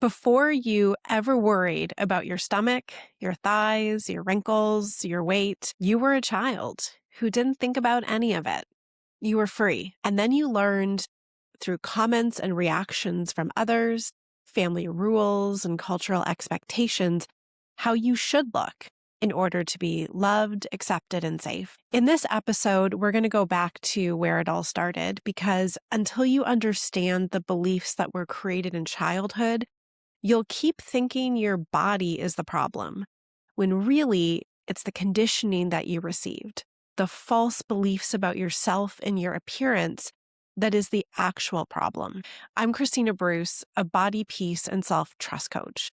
Before you ever worried about your stomach, your thighs, your wrinkles, your weight, you were a child who didn't think about any of it. You were free. And then you learned through comments and reactions from others, family rules and cultural expectations, how you should look in order to be loved, accepted, and safe. In this episode, we're going to go back to where it all started, because until you understand the beliefs that were created in childhood, you'll keep thinking your body is the problem, when really it's the conditioning that you received, the false beliefs about yourself and your appearance that is the actual problem. I'm Kristina Bruce, a body, peace, and self-trust coach,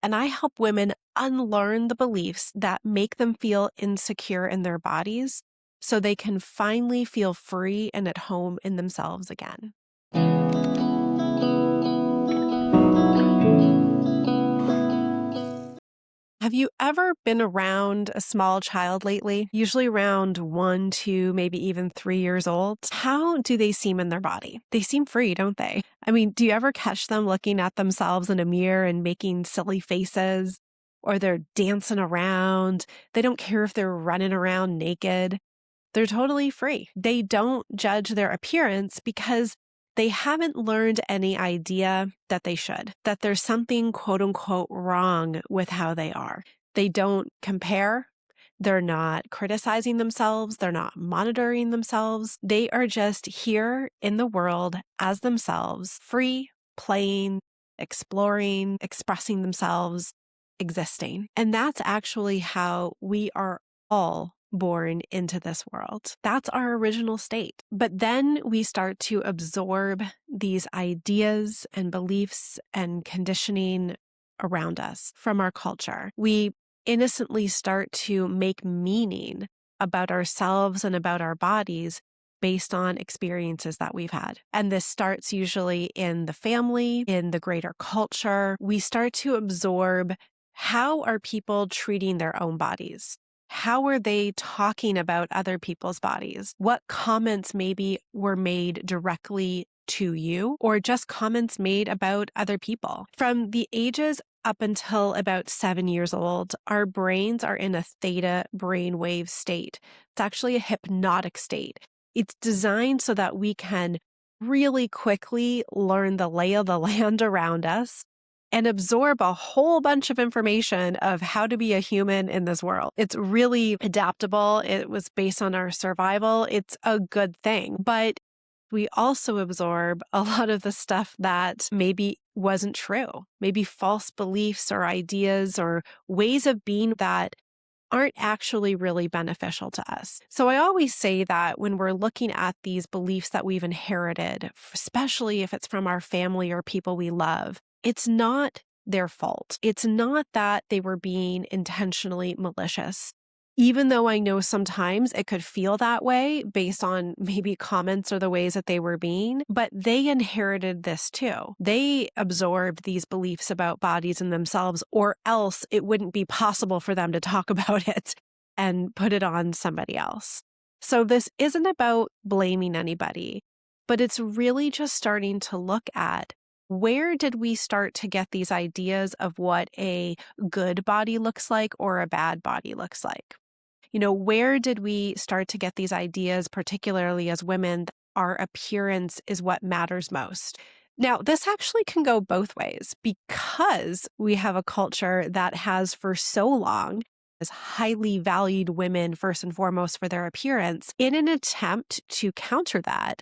and I help women unlearn the beliefs that make them feel insecure in their bodies so they can finally feel free and at home in themselves again. Have you ever been around a small child lately? Usually around 1, 2, maybe even 3 years old. How do they seem in their body? They seem free, don't they? I mean, do you ever catch them looking at themselves in a mirror and making silly faces? Or they're dancing around? They don't care if they're running around naked. They're totally free. They don't judge their appearance because they haven't learned any idea that they should, that there's something quote unquote wrong with how they are. They don't compare. They're not criticizing themselves. They're not monitoring themselves. They are just here in the world as themselves, free, playing, exploring, expressing themselves, existing. And that's actually how we are all born into this world. That's our original state. But then we start to absorb these ideas and beliefs and conditioning around us from our culture. We innocently start to make meaning about ourselves and about our bodies based on experiences that we've had. And this starts usually in the family, in the greater culture. We start to absorb, how are people treating their own bodies? How are they talking about other people's bodies? What comments maybe were made directly to you, or just comments made about other people? From the ages up until about 7 years old, our brains are in a theta brainwave state. It's actually a hypnotic state. It's designed so that we can really quickly learn the lay of the land around us and absorb a whole bunch of information of how to be a human in this world. It's really adaptable. It was based on our survival. It's a good thing. But we also absorb a lot of the stuff that maybe wasn't true, maybe false beliefs or ideas or ways of being that aren't actually really beneficial to us. So I always say that when we're looking at these beliefs that we've inherited, especially if it's from our family or people we love, it's not their fault. It's not that they were being intentionally malicious. Even though I know sometimes it could feel that way based on maybe comments or the ways that they were being, but they inherited this too. They absorbed these beliefs about bodies and themselves, or else it wouldn't be possible for them to talk about it and put it on somebody else. So this isn't about blaming anybody, but it's really just starting to look at, where did we start to get these ideas of what a good body looks like or a bad body looks like? You know, where did we start to get these ideas, particularly as women, that our appearance is what matters most? Now, this actually can go both ways, because we have a culture that has for so long has highly valued women first and foremost for their appearance. In an attempt to counter that,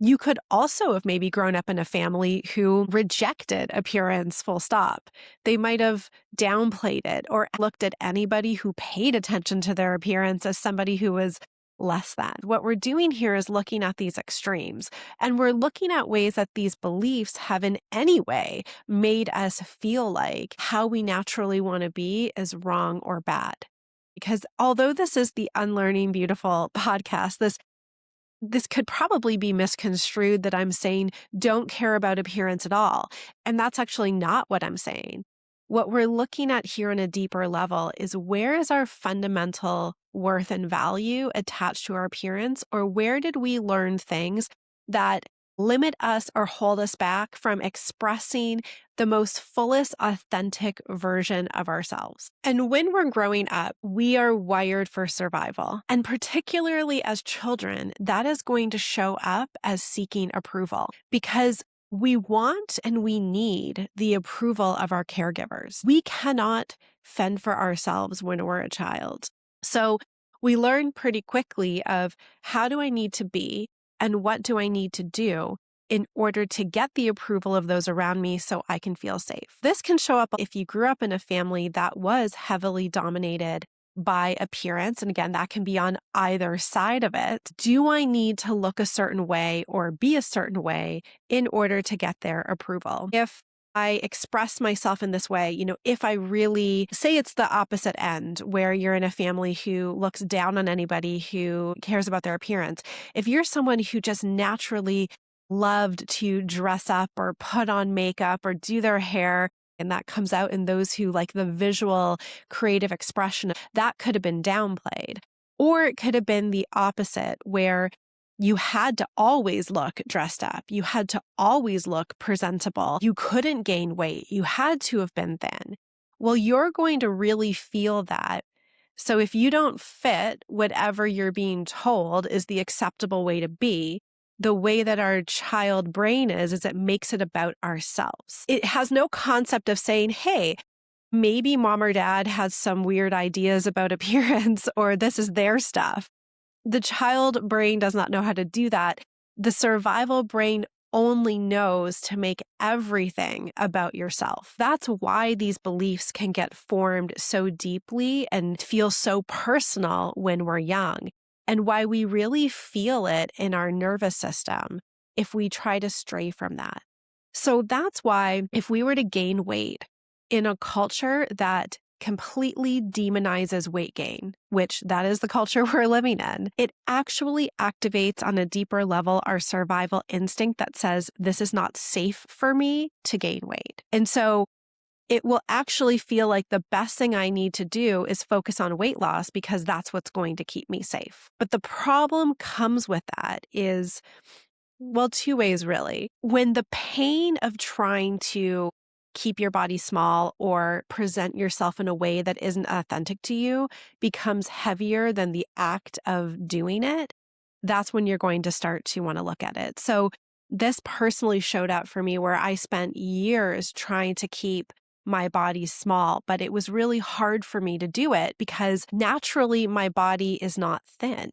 you could also have maybe grown up in a family who rejected appearance, full stop. They might have downplayed it or looked at anybody who paid attention to their appearance as somebody who was less than. What we're doing here is looking at these extremes, and we're looking at ways that these beliefs have in any way made us feel like how we naturally want to be is wrong or bad. Because although this is the Unlearning Beautiful podcast, this could probably be misconstrued that I'm saying don't care about appearance at all. And that's actually not what I'm saying. What we're looking at here on a deeper level is, where is our fundamental worth and value attached to our appearance, or where did we learn things that limit us or hold us back from expressing the most fullest, authentic version of ourselves. And when we're growing up, we are wired for survival. And particularly as children, that is going to show up as seeking approval because we want and we need the approval of our caregivers. We cannot fend for ourselves when we're a child. So we learn pretty quickly of how do I need to be and what do I need to do in order to get the approval of those around me so I can feel safe. This can show up if you grew up in a family that was heavily dominated by appearance. And again, that can be on either side of it. Do I need to look a certain way or be a certain way in order to get their approval? If I express myself in this way, if I really say it's the opposite end where you're in a family who looks down on anybody who cares about their appearance. If you're someone who just naturally loved to dress up or put on makeup or do their hair, and that comes out in those who like the visual creative expression, that could have been downplayed. Or it could have been the opposite where you had to always look dressed up. You had to always look presentable. You couldn't gain weight. You had to have been thin. Well, you're going to really feel that. So if you don't fit whatever you're being told is the acceptable way to be, the way that our child brain is it makes it about ourselves. It has no concept of saying, hey, maybe mom or dad has some weird ideas about appearance or this is their stuff. The child brain does not know how to do that. The survival brain only knows to make everything about yourself. That's why these beliefs can get formed so deeply and feel so personal when we're young, and why we really feel it in our nervous system if we try to stray from that. So that's why if we were to gain weight in a culture that completely demonizes weight gain, which that is the culture we're living in, it actually activates on a deeper level our survival instinct that says, this is not safe for me to gain weight. And so it will actually feel like the best thing I need to do is focus on weight loss because that's what's going to keep me safe. But the problem comes with that is, well, two ways really. When the pain of trying to keep your body small or present yourself in a way that isn't authentic to you becomes heavier than the act of doing it, that's when you're going to start to want to look at it. So this personally showed up for me where I spent years trying to keep my body small, but it was really hard for me to do it because naturally my body is not thin.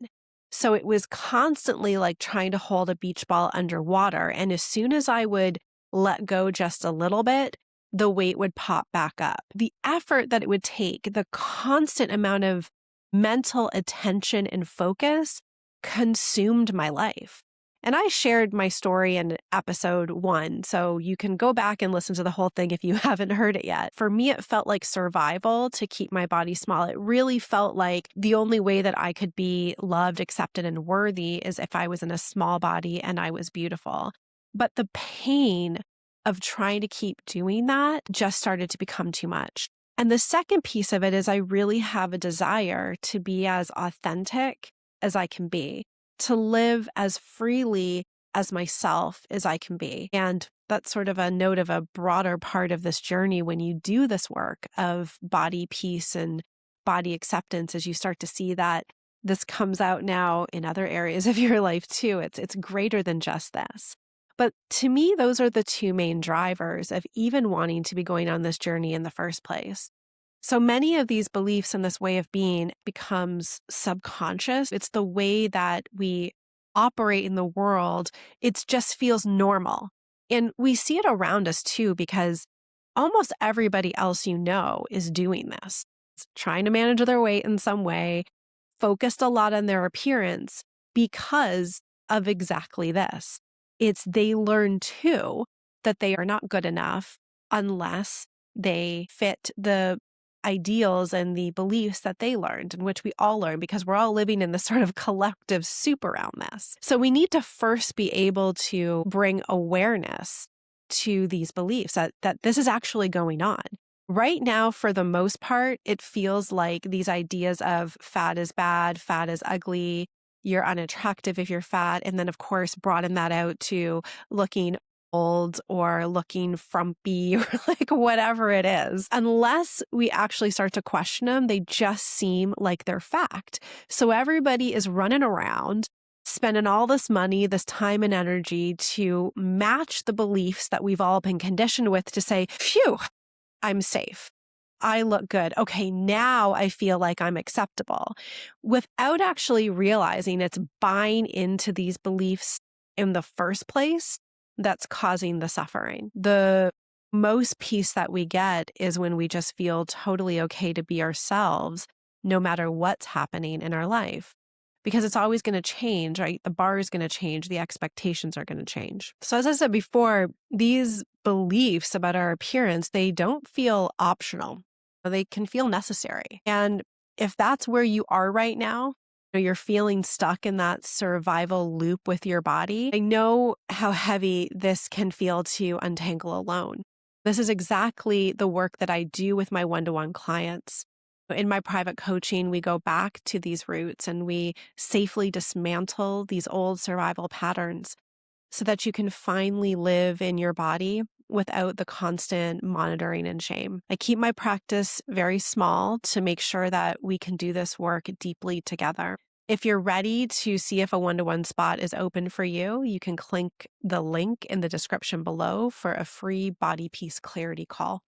So it was constantly like trying to hold a beach ball underwater. And as soon as I would let go just a little bit, the weight would pop back up. The effort that it would take, the constant amount of mental attention and focus consumed my life. And I shared my story in episode 1, so you can go back and listen to the whole thing if you haven't heard it yet. For me, it felt like survival to keep my body small. It really felt like the only way that I could be loved, accepted, and worthy is if I was in a small body and I was beautiful. But the pain of trying to keep doing that just started to become too much. And the second piece of it is I really have a desire to be as authentic as I can be, to live as freely as myself as I can be. And that's sort of a note of a broader part of this journey when you do this work of body peace and body acceptance, as you start to see that this comes out now in other areas of your life too. It's greater than just this. But to me, those are the two main drivers of even wanting to be going on this journey in the first place. So many of these beliefs and this way of being becomes subconscious. It's the way that we operate in the world. It just feels normal. And we see it around us too, because almost everybody else is doing this. It's trying to manage their weight in some way, focused a lot on their appearance because of exactly this. It's they learn too that they are not good enough unless they fit the ideals and the beliefs that they learned, in which we all learn because we're all living in this sort of collective soup around this. So we need to first be able to bring awareness to these beliefs that this is actually going on. Right now, for the most part, it feels like these ideas of fat is bad, fat is ugly, you're unattractive if you're fat. And then, of course, broaden that out to looking old or looking frumpy or like whatever it is. Unless we actually start to question them, they just seem like they're fact. So everybody is running around spending all this money, this time and energy to match the beliefs that we've all been conditioned with to say, phew, I'm safe. I look good. Okay, now I feel like I'm acceptable, without actually realizing it's buying into these beliefs in the first place that's causing the suffering. The most peace that we get is when we just feel totally okay to be ourselves, no matter what's happening in our life. Because it's always going to change, right? The bar is going to change. The expectations are going to change. So as I said before, these beliefs about our appearance, they don't feel optional. They can feel necessary. And if that's where you are right now, you're feeling stuck in that survival loop with your body, I know how heavy this can feel to untangle alone. This is exactly the work that I do with my one-to-one clients. In my private coaching, we go back to these roots and we safely dismantle these old survival patterns so that you can finally live in your body without the constant monitoring and shame. I keep my practice very small to make sure that we can do this work deeply together. If you're ready to see if a one-to-one spot is open for you, you can click the link in the description below for a free body peace clarity call.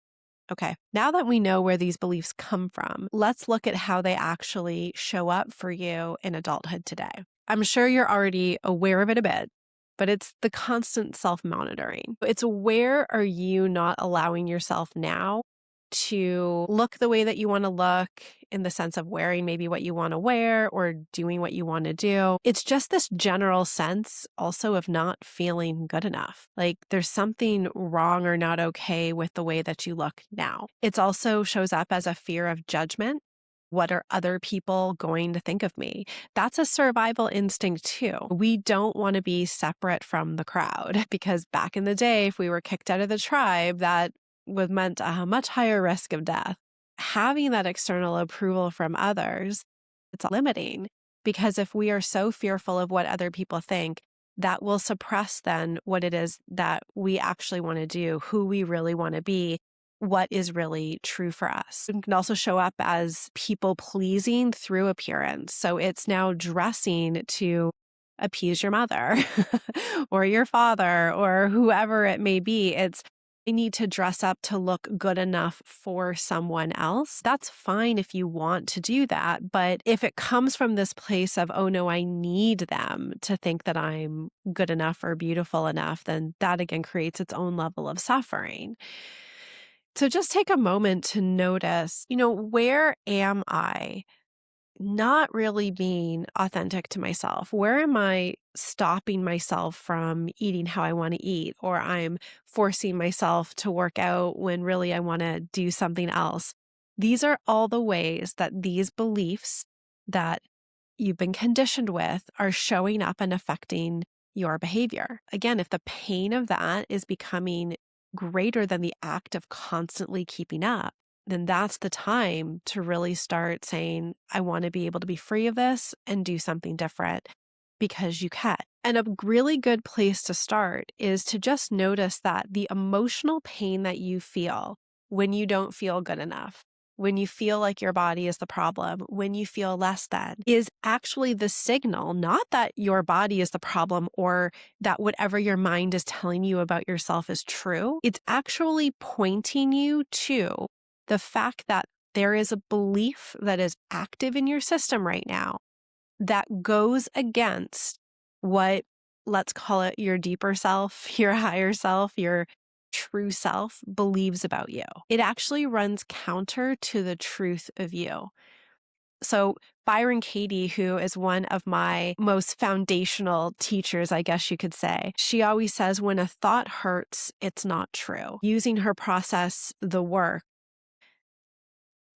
Okay, now that we know where these beliefs come from, let's look at how they actually show up for you in adulthood today. I'm sure you're already aware of it a bit, but it's the constant self-monitoring. It's where are you not allowing yourself now to look the way that you want to look, in the sense of wearing maybe what you want to wear or doing what you want to do. It's just this general sense also of not feeling good enough. Like there's something wrong or not okay with the way that you look now. It also shows up as a fear of judgment. What are other people going to think of me? That's a survival instinct too. We don't want to be separate from the crowd, because back in the day, if we were kicked out of the tribe, that would meant a much higher risk of death. Having that external approval from others, it's limiting, because if we are so fearful of what other people think, that will suppress then what it is that we actually want to do, who we really want to be, what is really true for us. It can also show up as people pleasing through appearance. So it's now dressing to appease your mother or your father or whoever it may be. It's I need to dress up to look good enough for someone else. That's fine if you want to do that. But if it comes from this place of, oh no, I need them to think that I'm good enough or beautiful enough, then that again creates its own level of suffering. So just take a moment to notice, where am I not really being authentic to myself? Where am I stopping myself from eating how I want to eat? Or I'm forcing myself to work out when really I want to do something else. These are all the ways that these beliefs that you've been conditioned with are showing up and affecting your behavior. Again, if the pain of that is becoming greater than the act of constantly keeping up, then that's the time to really start saying, I want to be able to be free of this and do something different, because you can. And a really good place to start is to just notice that the emotional pain that you feel when you don't feel good enough, when you feel like your body is the problem, when you feel less than, is actually the signal, not that your body is the problem or that whatever your mind is telling you about yourself is true. It's actually pointing you to the fact that there is a belief that is active in your system right now that goes against what, let's call it your deeper self, your higher self, your true self believes about you. It actually runs counter to the truth of you. So Byron Katie, who is one of my most foundational teachers, I guess you could say, she always says, when a thought hurts, it's not true. Using her process, the work,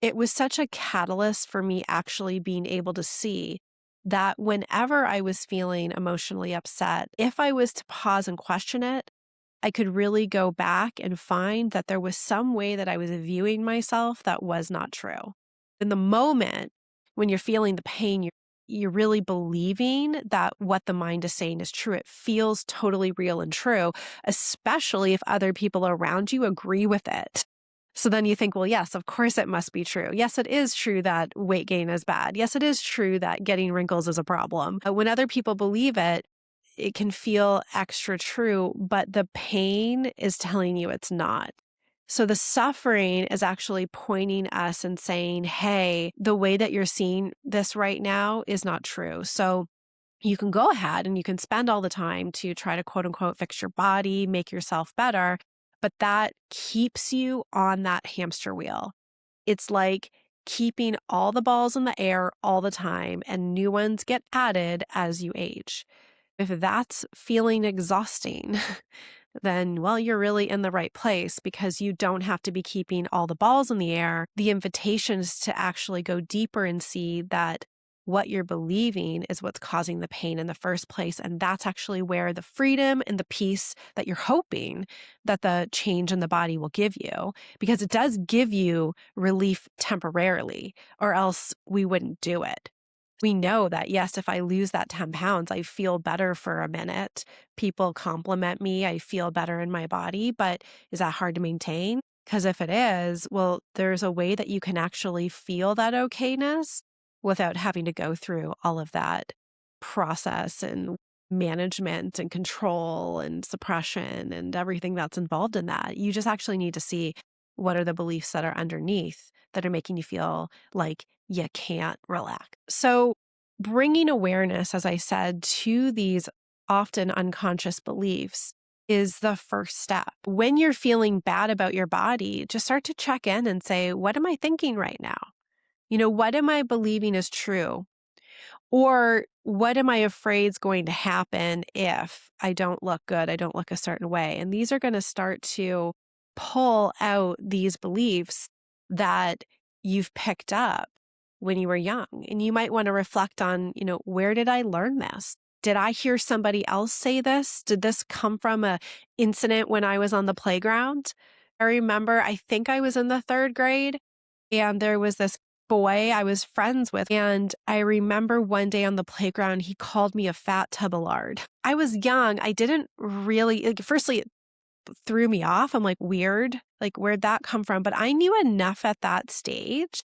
it was such a catalyst for me actually being able to see that whenever I was feeling emotionally upset, if I was to pause and question it, I could really go back and find that there was some way that I was viewing myself that was not true. In the moment when you're feeling the pain, you're really believing that what the mind is saying is true. It feels totally real and true, especially if other people around you agree with it. So then you think, well, yes, of course it must be true. Yes, it is true that weight gain is bad. Yes, it is true that getting wrinkles is a problem. When other people believe it, it can feel extra true, but the pain is telling you it's not. So the suffering is actually pointing us and saying, hey, the way that you're seeing this right now is not true. So you can go ahead and you can spend all the time to try to quote unquote fix your body, make yourself better, but that keeps you on that hamster wheel. It's like keeping all the balls in the air all the time, and new ones get added as you age. If that's feeling exhausting, then, well, you're really in the right place, because you don't have to be keeping all the balls in the air. The invitation is to actually go deeper and see that what you're believing is what's causing the pain in the first place. And that's actually where the freedom and the peace that you're hoping that the change in the body will give you, because it does give you relief temporarily, or else we wouldn't do it. We know that, yes, if I lose that 10 pounds, I feel better for a minute. People compliment me. I feel better in my body. But is that hard to maintain? Because if it is, well, there's a way that you can actually feel that okayness without having to go through all of that process and management and control and suppression and everything that's involved in that. You just actually need to see what are the beliefs that are underneath that are making you feel like you can't relax. So bringing awareness, as I said, to these often unconscious beliefs is the first step. When you're feeling bad about your body, just start to check in and say, what am I thinking right now? What am I believing is true? Or what am I afraid is going to happen if I don't look good, I don't look a certain way? And these are going to start to pull out these beliefs that you've picked up when you were young. And you might want to reflect on, where did I learn this? Did I hear somebody else say this? Did this come from an incident when I was on the playground? I remember, I think I was in the 3rd grade, and there was this boy I was friends with. And I remember one day on the playground, he called me a fat tub of lard. I was young. I didn't really, firstly, it threw me off. I'm like, weird. Like, where'd that come from? But I knew enough at that stage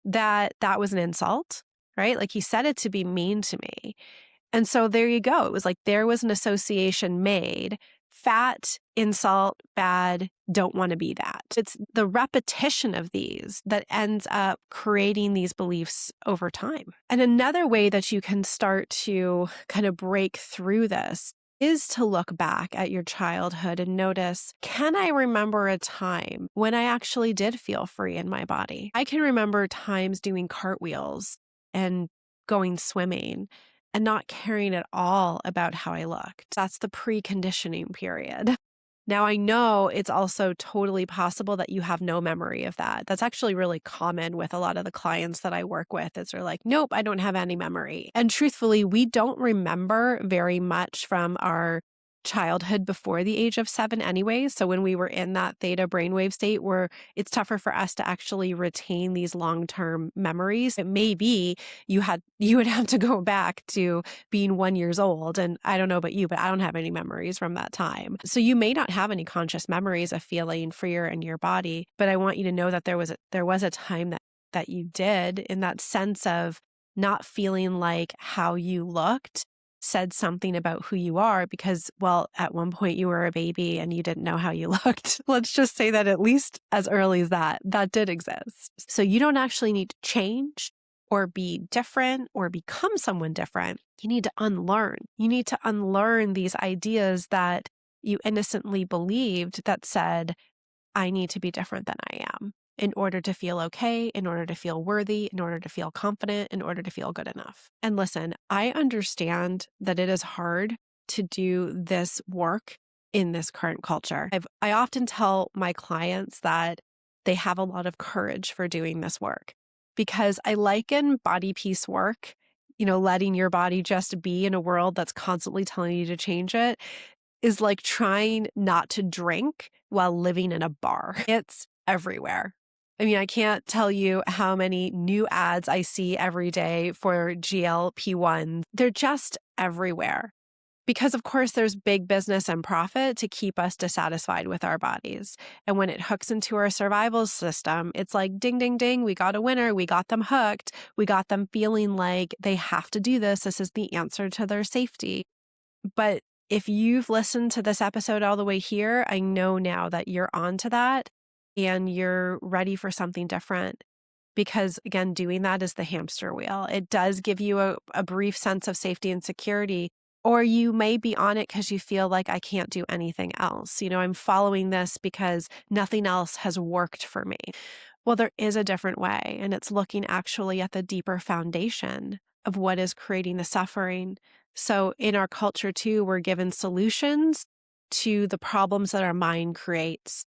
that that was an insult, right? Like, he said it to be mean to me. And so there you go. It was like there was an association made. Fat, insult, bad, don't want to be that. It's the repetition of these that ends up creating these beliefs over time. And another way that you can start to kind of break through this is to look back at your childhood and notice, can I remember a time when I actually did feel free in my body? I can remember times doing cartwheels and going swimming and not caring at all about how I looked. That's the preconditioning period. Now, I know it's also totally possible that you have no memory of that. That's actually really common with a lot of the clients that I work with. They're like, nope, I don't have any memory. And truthfully, we don't remember very much from our childhood before the age of 7 anyway. So when we were in that theta brainwave state, where it's tougher for us to actually retain these long-term memories. It may be you would have to go back to being 1 year old. And I don't know about you, but I don't have any memories from that time. So you may not have any conscious memories of feeling freer in your body, but I want you to know that there was a time that you did, in that sense of not feeling like how you looked said something about who you are, because, well, at one point you were a baby and you didn't know how you looked. Let's just say that at least as early as that did exist. So you don't actually need to change or be different or become someone different. You need to unlearn. You need to unlearn these ideas that you innocently believed that said, I need to be different than I am in order to feel okay, in order to feel worthy, in order to feel confident, in order to feel good enough. And listen, I understand that it is hard to do this work in this current culture. I often tell my clients that they have a lot of courage for doing this work, because I liken body peace work, letting your body just be in a world that's constantly telling you to change it, is like trying not to drink while living in a bar. It's everywhere. I mean, I can't tell you how many new ads I see every day for GLP-1. They're just everywhere. Because, of course, there's big business and profit to keep us dissatisfied with our bodies. And when it hooks into our survival system, it's like ding, ding, ding, we got a winner. We got them hooked. We got them feeling like they have to do this. This is the answer to their safety. But if you've listened to this episode all the way here, I know now that you're onto that and you're ready for something different. Because again, doing that is the hamster wheel. It does give you a brief sense of safety and security, or you may be on it because you feel like I can't do anything else. I'm following this because nothing else has worked for me. Well, there is a different way, and it's looking actually at the deeper foundation of what is creating the suffering. So in our culture too, we're given solutions to the problems that our mind creates.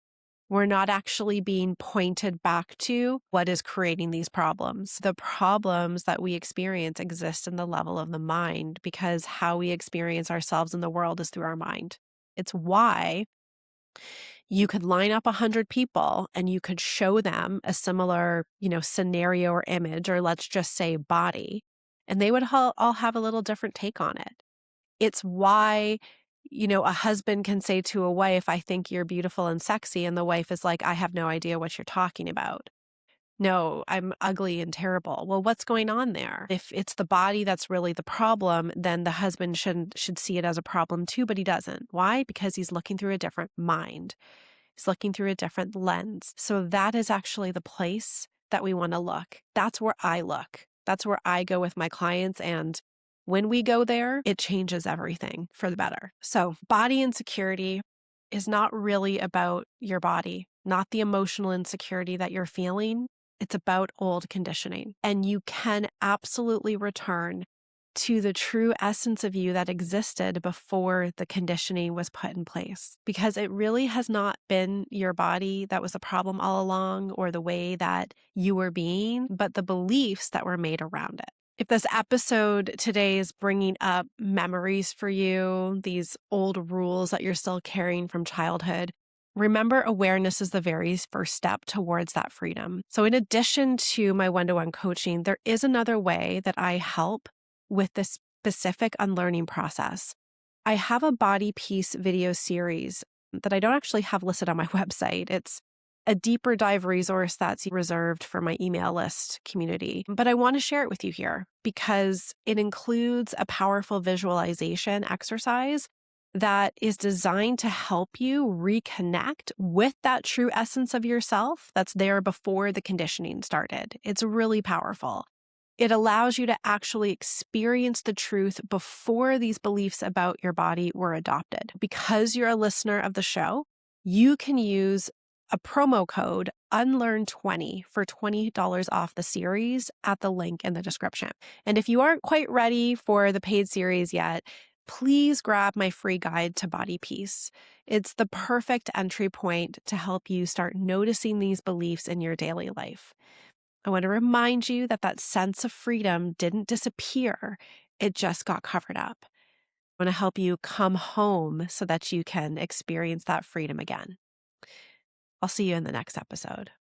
We're not actually being pointed back to what is creating these problems. The problems that we experience exist in the level of the mind because how we experience ourselves in the world is through our mind. It's why you could line up 100 people and you could show them a similar, scenario or image, or let's just say body, and they would all have a little different take on it. It's why a husband can say to a wife, I think you're beautiful and sexy. And the wife is like, I have no idea what you're talking about. No, I'm ugly and terrible. Well, what's going on there? If it's the body that's really the problem, then the husband should see it as a problem too, but he doesn't. Why? Because he's looking through a different mind. He's looking through a different lens. So that is actually the place that we want to look. That's where I look. That's where I go with my clients. And when we go there, it changes everything for the better. So body insecurity is not really about your body, not the emotional insecurity that you're feeling. It's about old conditioning. And you can absolutely return to the true essence of you that existed before the conditioning was put in place. Because it really has not been your body that was the problem all along, or the way that you were being, but the beliefs that were made around it. If this episode today is bringing up memories for you, these old rules that you're still carrying from childhood, remember, awareness is the very first step towards that freedom. So in addition to my one-to-one coaching, there is another way that I help with this specific unlearning process. I have a body peace video series that I don't actually have listed on my website. It's a deeper dive resource that's reserved for my email list community. But I want to share it with you here because it includes a powerful visualization exercise that is designed to help you reconnect with that true essence of yourself that's there before the conditioning started. It's really powerful. It allows you to actually experience the truth before these beliefs about your body were adopted. Because you're a listener of the show, you can use a promo code UNLEARN20 for $20 off the series at the link in the description. And if you aren't quite ready for the paid series yet, please grab my free guide to body peace. It's the perfect entry point to help you start noticing these beliefs in your daily life. I want to remind you that that sense of freedom didn't disappear. It just got covered up. I want to help you come home so that you can experience that freedom again. I'll see you in the next episode.